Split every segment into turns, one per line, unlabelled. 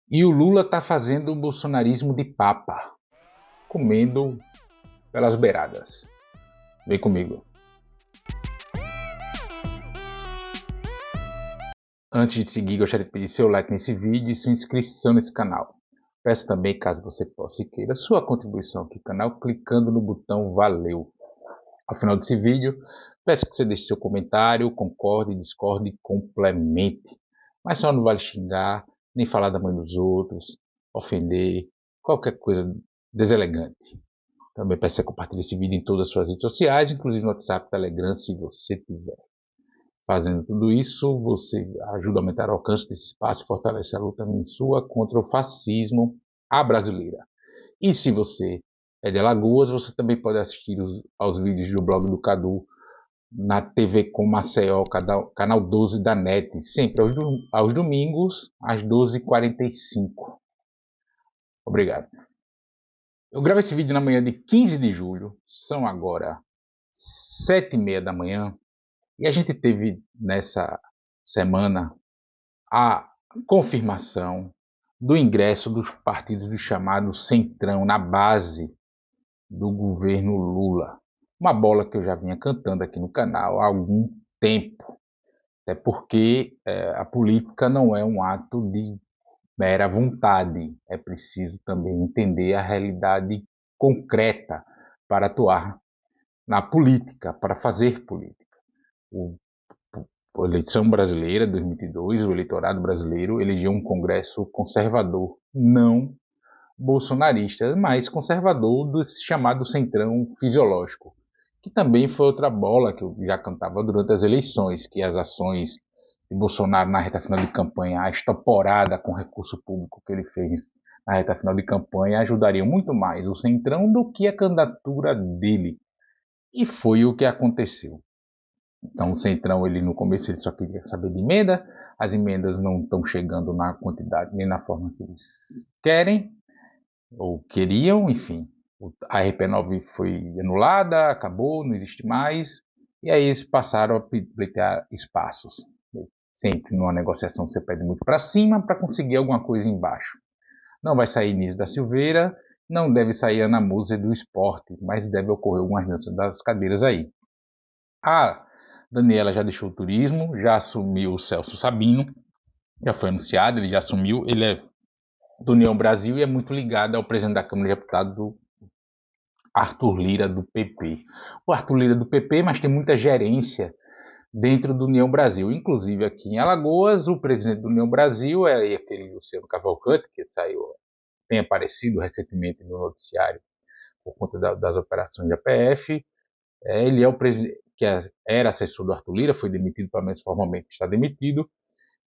E o Lula está fazendo o bolsonarismo de papa, comendo pelas beiradas. Vem comigo. Antes de seguir, gostaria de pedir seu like nesse vídeo e sua inscrição nesse canal. Peço também, caso você possa e queira, sua contribuição aqui no canal, clicando no botão Valeu. Ao final desse vídeo, peço que você deixe seu comentário, concorde, discorde e complemente. Mas só não vale xingar, nem falar da mãe dos outros, ofender, qualquer coisa deselegante. Também peço que você compartilhe esse vídeo em todas as suas redes sociais, inclusive no WhatsApp, Telegram, se você tiver. Fazendo tudo isso, você ajuda a aumentar o alcance desse espaço e fortalece a luta sua contra o fascismo à brasileira. E se você é de Alagoas, você também pode assistir aos vídeos do blog do Cadu na TV com Maceió, canal 12 da NET, sempre aos domingos, às 12h45. Obrigado. Eu gravo esse vídeo na manhã de 15 de julho, são agora 7h30 da manhã, e a gente teve nessa semana a confirmação do ingresso dos partidos do chamado Centrão na base do governo Lula. Uma bola que eu já vinha cantando aqui no canal há algum tempo. Até porque a política não é um ato de mera vontade. É preciso também entender a realidade concreta para atuar na política, para fazer política. A eleição brasileira, 2022, o eleitorado brasileiro elegeu um Congresso conservador, não bolsonarista, mas conservador do chamado centrão fisiológico, que também foi outra bola que eu já cantava durante as eleições, que as ações de Bolsonaro na reta final de campanha, a estoporada com recurso público que ele fez na reta final de campanha, ajudariam muito mais o centrão do que a candidatura dele. E foi o que aconteceu. Então o Centrão, ele no começo ele só queria saber de emenda, as emendas não estão chegando na quantidade nem na forma que eles querem, ou queriam, enfim. A RP9 foi anulada, acabou, não existe mais, e aí eles passaram a pleitear espaços. Sempre numa negociação você pede muito para cima para conseguir alguma coisa embaixo. Não vai sair Nísio da Silveira, não deve sair Ana Moser do esporte, mas deve ocorrer algumas danças das cadeiras aí. A Daniela já deixou o turismo, já assumiu o Celso Sabino, já foi anunciado, ele já assumiu, ele é do União Brasil e é muito ligado ao presidente da Câmara de Deputados, Arthur Lira, do PP. O Arthur Lira do PP, mas tem muita gerência dentro do União Brasil. Inclusive aqui em Alagoas, o presidente do União Brasil é aquele Luciano Cavalcante, que tem aparecido recentemente no noticiário por conta das operações da PF. Ele é o presidente, que era assessor do Arthur Lira, foi demitido, pelo menos formalmente está demitido,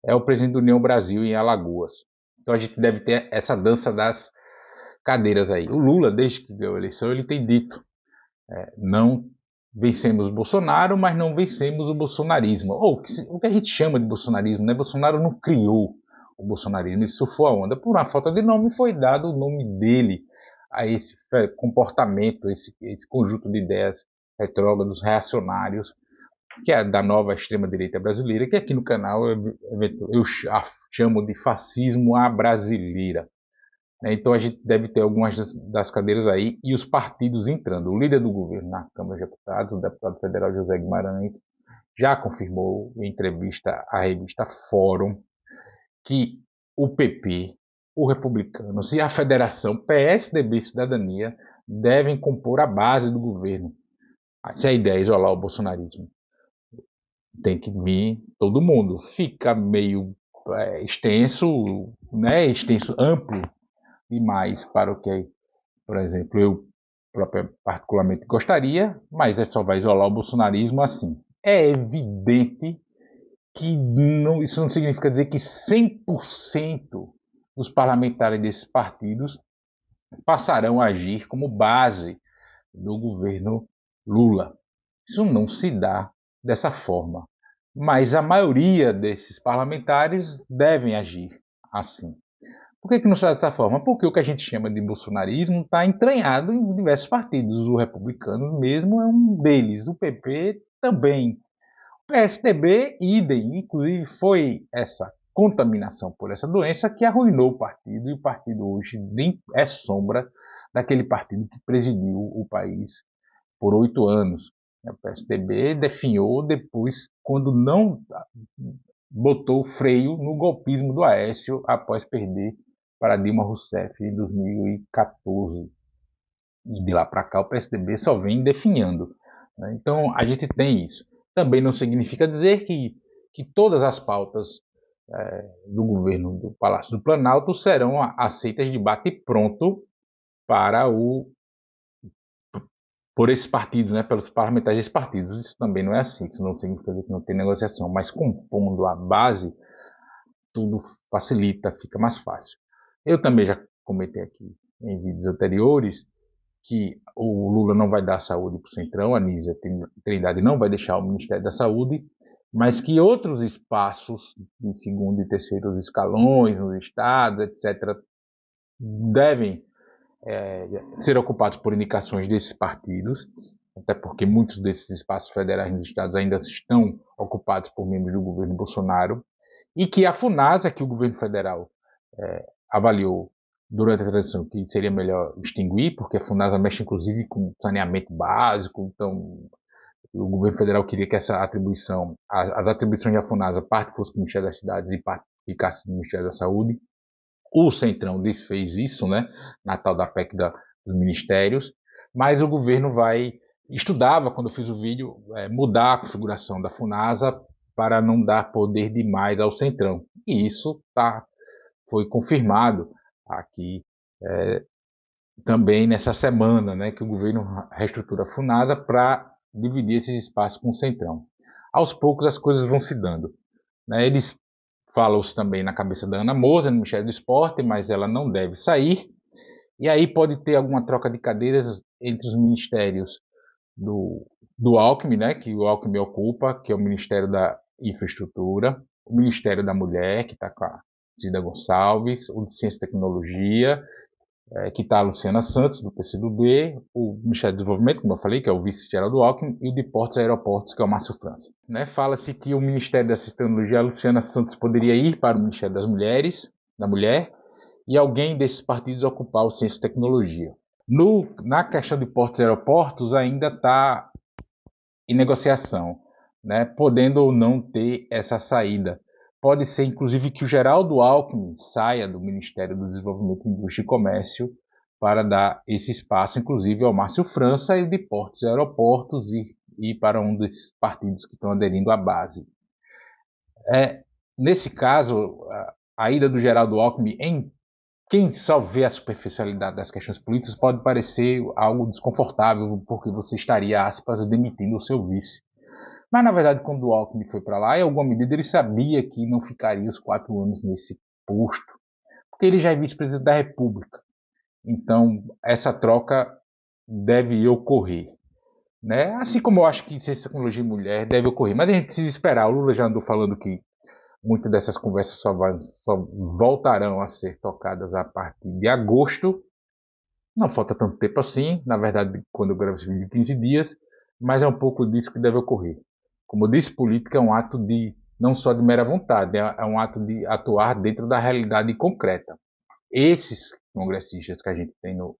é o presidente do União Brasil em Alagoas. Então a gente deve ter essa dança das cadeiras aí. O Lula, desde que ganhou a eleição, ele tem dito, não vencemos Bolsonaro, mas não vencemos o bolsonarismo. Ou o que a gente chama de bolsonarismo, né? Bolsonaro não criou o bolsonarismo, ele surfou a onda. Por uma falta de nome, foi dado o nome dele a esse comportamento, esse conjunto de ideias retrógrados, reacionários, que é da nova extrema-direita brasileira, que aqui no canal eu chamo de fascismo à brasileira. Então a gente deve ter algumas das cadeiras aí e os partidos entrando. O líder do governo na Câmara de Deputados, o deputado federal José Guimarães, já confirmou em entrevista à revista Fórum que o PP, o Republicanos e a Federação PSDB e Cidadania devem compor a base do governo. Se a ideia é isolar o bolsonarismo, tem que vir todo mundo. Fica meio extenso, né? Extenso, amplo demais para o que, por exemplo, eu particularmente gostaria, mas só vai isolar o bolsonarismo assim. É evidente que isso não significa dizer que 100% dos parlamentares desses partidos passarão a agir como base do governo Lula. Isso não se dá dessa forma. Mas a maioria desses parlamentares devem agir assim. Por que não se dá dessa forma? Porque o que a gente chama de bolsonarismo está entranhado em diversos partidos. O republicano mesmo é um deles, o PP também. O PSDB, idem, inclusive foi essa contaminação por essa doença que arruinou o partido, e o partido hoje nem é sombra daquele partido que presidiu o país por 8 anos. O PSDB definhou depois, quando não botou freio no golpismo do Aécio após perder para Dilma Rousseff em 2014. E de lá para cá o PSDB só vem definhando. Então a gente tem isso. Também não significa dizer que todas as pautas do governo do Palácio do Planalto serão aceitas de bate pronto para por esses partidos, né, pelos parlamentares desses partidos. Isso também não é assim, isso não significa que não tem negociação, mas compondo a base, tudo facilita, fica mais fácil. Eu também já comentei aqui em vídeos anteriores que o Lula não vai dar saúde para o Centrão, a Anísia Trindade não vai deixar o Ministério da Saúde, mas que outros espaços de segundo e terceiro escalões nos estados, etc., devem ser ocupados por indicações desses partidos, até porque muitos desses espaços federais nos estados ainda estão ocupados por membros do governo Bolsonaro, e que a FUNASA, que o governo federal avaliou durante a transição que seria melhor extinguir, porque a FUNASA mexe inclusive com saneamento básico, então o governo federal queria que essa atribuição, as atribuições da FUNASA, parte fosse para o Ministério das Cidades e parte ficasse no Ministério da Saúde. O Centrão desfez isso, né, na tal da PEC dos ministérios, mas o governo estudava, quando eu fiz o vídeo, mudar a configuração da FUNASA para não dar poder demais ao Centrão. E isso foi confirmado aqui também nessa semana, né, que o governo reestrutura a FUNASA para dividir esses espaços com o Centrão. Aos poucos as coisas vão se dando. Né? Eles falam-se também na cabeça da Ana Moser, no Ministério do Esporte, mas ela não deve sair. E aí pode ter alguma troca de cadeiras entre os ministérios do Alckmin, né, que o Alckmin ocupa, que é o Ministério da Infraestrutura, o Ministério da Mulher, que está com a Cida Gonçalves, o de Ciência e Tecnologia, que está a Luciana Santos, do PCdoB, o Ministério do Desenvolvimento, como eu falei, que é o vice-geral do Alckmin, e o de Portos e Aeroportos, que é o Márcio França. Né? Fala-se que o Ministério da Ciência e Tecnologia, a Luciana Santos, poderia ir para o Ministério da Mulher, e alguém desses partidos ocupar o Ciência e Tecnologia. Na questão de Portos e Aeroportos, ainda está em negociação, né? Podendo ou não ter essa saída. Pode ser, inclusive, que o Geraldo Alckmin saia do Ministério do Desenvolvimento, Indústria e Comércio para dar esse espaço, inclusive, ao Márcio França e de Portos e Aeroportos e para um desses partidos que estão aderindo à base. Nesse caso, a ida do Geraldo Alckmin, em quem só vê a superficialidade das questões políticas, pode parecer algo desconfortável, porque você estaria, aspas, demitindo o seu vice. Mas, na verdade, quando o Alckmin foi para lá, em alguma medida ele sabia que não ficaria os 4 anos nesse posto, porque ele já é vice-presidente da República. Então, essa troca deve ocorrer. Né? Assim como eu acho que ciência, tecnologia e mulher deve ocorrer. Mas a gente precisa esperar. O Lula já andou falando que muitas dessas conversas só voltarão a ser tocadas a partir de agosto. Não falta tanto tempo assim. Na verdade, quando eu gravo esse vídeo, 15 dias. Mas é um pouco disso que deve ocorrer. Como eu disse, política é um ato não só de mera vontade, é um ato de atuar dentro da realidade concreta. Esses congressistas que a gente tem no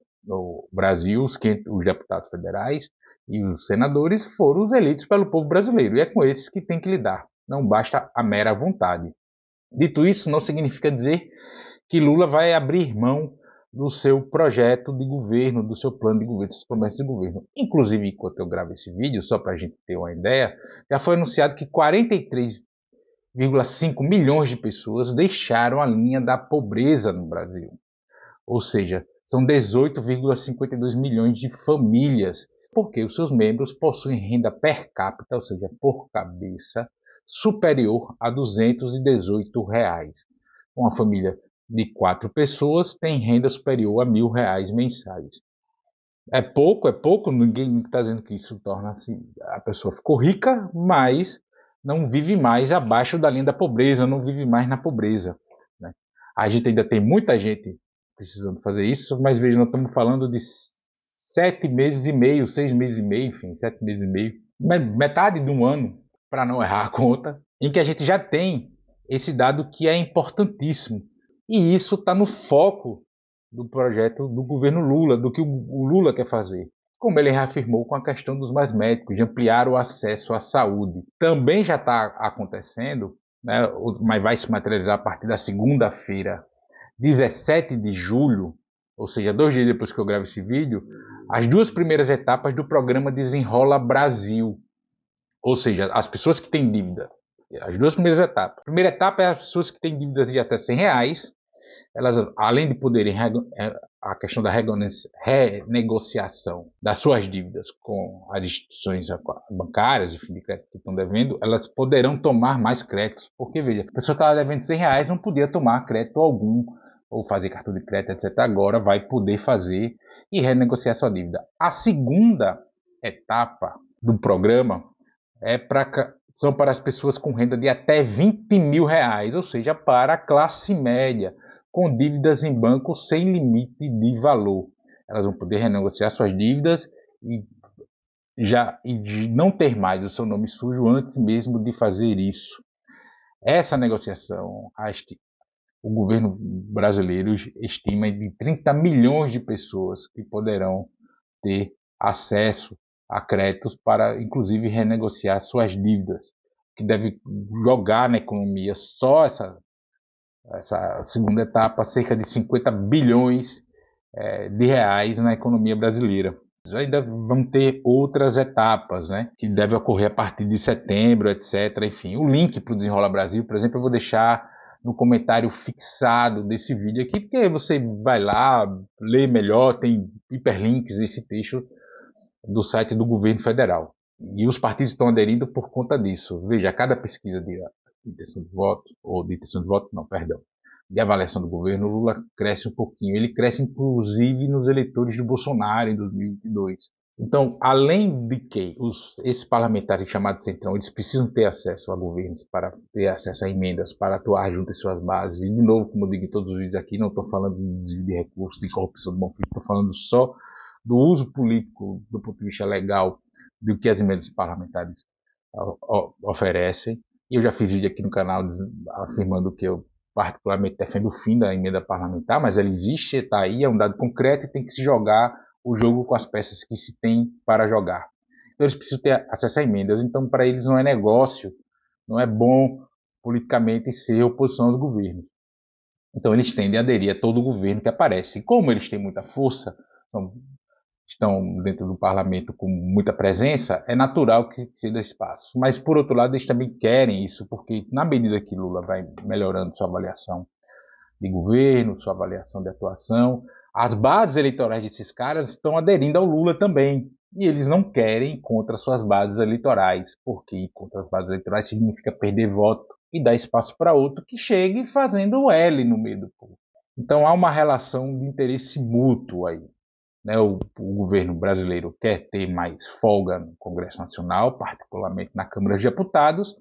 Brasil, os deputados federais e os senadores, foram os eleitos pelo povo brasileiro. E é com esses que tem que lidar. Não basta a mera vontade. Dito isso, não significa dizer que Lula vai abrir mão do seu projeto de governo, do seu plano de governo, dos seus promessas de governo. Inclusive, enquanto eu gravo esse vídeo, só para a gente ter uma ideia, já foi anunciado que 43,5 milhões de pessoas deixaram a linha da pobreza no Brasil. Ou seja, são 18,52 milhões de famílias, porque os seus membros possuem renda per capita, ou seja, por cabeça, superior a R$ 218. Uma família de 4 pessoas tem renda superior a R$ 1.000 mensais. É pouco, ninguém está dizendo que isso torna assim, a pessoa ficou rica, mas não vive mais abaixo da linha da pobreza, não vive mais na pobreza. Né? A gente ainda tem muita gente precisando fazer isso, mas veja, nós estamos falando de 7 meses e meio, 6 meses e meio, enfim, 7 meses e meio, metade de um ano, para não errar a conta, em que a gente já tem esse dado que é importantíssimo. E isso está no foco do projeto do governo Lula, do que o Lula quer fazer. Como ele reafirmou com a questão dos mais médicos, de ampliar o acesso à saúde. Também já está acontecendo, né, mas vai se materializar a partir da segunda-feira, 17 de julho, ou seja, 2 dias depois que eu gravo esse vídeo, as 2 primeiras etapas do programa Desenrola Brasil. Ou seja, as pessoas que têm dívida. As 2 primeiras etapas. A primeira etapa é as pessoas que têm dívidas de até R$100, elas, além de poderem a questão da renegociação das suas dívidas com as instituições bancárias, enfim, de crédito que estão devendo, elas poderão tomar mais créditos. Porque, veja, a pessoa estava devendo R$100, não podia tomar crédito algum, ou fazer cartão de crédito, etc. Agora vai poder fazer e renegociar sua dívida. A segunda etapa do programa são para as pessoas com renda de até R$20 mil, ou seja, para a classe média, com dívidas em banco sem limite de valor. Elas vão poder renegociar suas dívidas e não ter mais o seu nome sujo antes mesmo de fazer isso. Essa negociação, o governo brasileiro estima de 30 milhões de pessoas que poderão ter acesso a créditos para, inclusive, renegociar suas dívidas, que deve jogar na economia só essa segunda etapa, cerca de 50 bilhões de reais na economia brasileira. Ainda vão ter outras etapas, né, que devem ocorrer a partir de setembro, etc. Enfim, o link para o Desenrola Brasil, por exemplo, eu vou deixar no comentário fixado desse vídeo aqui, porque você vai lá, lê melhor, tem hiperlinks nesse texto do site do governo federal. E os partidos estão aderindo por conta disso. Veja, cada pesquisa de intenção de voto, de avaliação do governo, Lula cresce um pouquinho. Ele cresce, inclusive, nos eleitores de Bolsonaro em 2022. Então, além de que esses parlamentares chamados Centrão, eles precisam ter acesso a governos para ter acesso a emendas, para atuar junto às suas bases. E, de novo, como eu digo em todos os vídeos aqui, não estou falando de desvio de recursos, de corrupção do Bonfim, estou falando só do uso político, do ponto de vista legal, do que as emendas parlamentares oferecem. E eu já fiz vídeo aqui no canal afirmando que eu particularmente defendo o fim da emenda parlamentar, mas ela existe, está aí, é um dado concreto e tem que se jogar o jogo com as peças que se tem para jogar. Então eles precisam ter acesso a emendas, então para eles não é negócio, não é bom politicamente ser oposição aos governos. Então eles tendem a aderir a todo o governo que aparece. E como eles têm muita força, estão dentro do parlamento com muita presença, é natural que se dê espaço. Mas, por outro lado, eles também querem isso, porque na medida que Lula vai melhorando sua avaliação de governo, sua avaliação de atuação, as bases eleitorais desses caras estão aderindo ao Lula também. E eles não querem ir contra suas bases eleitorais, porque ir contra as bases eleitorais significa perder voto e dar espaço para outro que chegue fazendo o L no meio do povo. Então há uma relação de interesse mútuo aí. Né, o governo brasileiro quer ter mais folga no Congresso Nacional, particularmente na Câmara dos Deputados,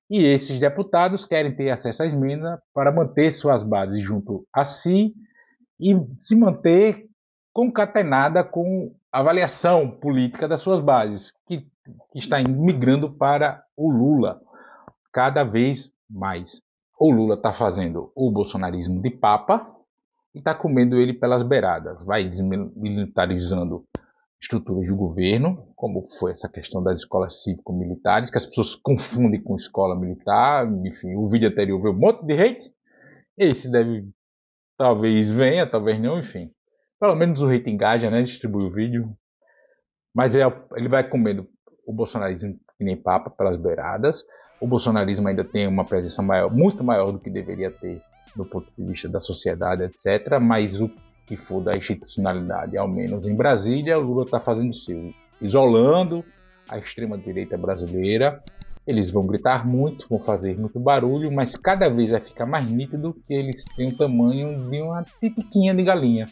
e esses deputados querem ter acesso à emenda para manter suas bases junto a si e se manter concatenada com a avaliação política das suas bases, que está migrando para o Lula cada vez mais. O Lula está fazendo o bolsonarismo de papa, e está comendo ele pelas beiradas. Vai desmilitarizando estruturas do governo, como foi essa questão das escolas cívico-militares, que as pessoas confundem com escola militar. Enfim, o vídeo anterior veio um monte de hate. Esse talvez venha, talvez não, enfim. Pelo menos o hate engaja, né? Distribui o vídeo. Mas ele vai comendo o bolsonarismo que nem papa pelas beiradas. O bolsonarismo ainda tem uma presença maior, muito maior do que deveria ter do ponto de vista da sociedade, etc. Mas o que for da institucionalidade, ao menos em Brasília, o Lula está fazendo o seu, isolando a extrema-direita brasileira. Eles vão gritar muito, vão fazer muito barulho, mas cada vez vai ficar mais nítido que eles têm o tamanho de uma titiquinha de galinha.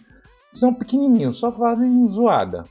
São pequenininhos, só fazem zoada.